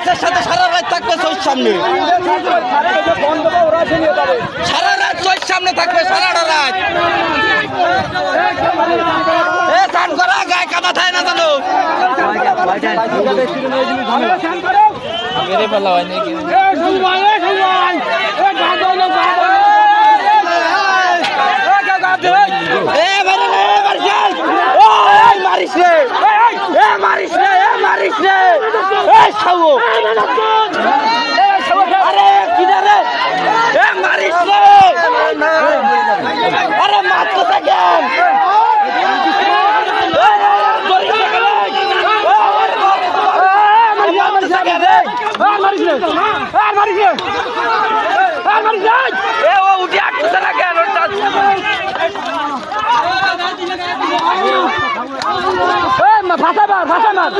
মাছের সাথে সারা রাত থাকবে চোর সামনে, সারা রাত চোর সামনে থাকবে সারাটা রাত। চান করা গায়ে কাদা থাকে না জানো, মেরে ফেলা হয় নাকি? মারিস রে, মারিস রে, মারিস রে, আরে কিনা রে, মারিস রে, আরে মারতে থাকেন। ভাষা মার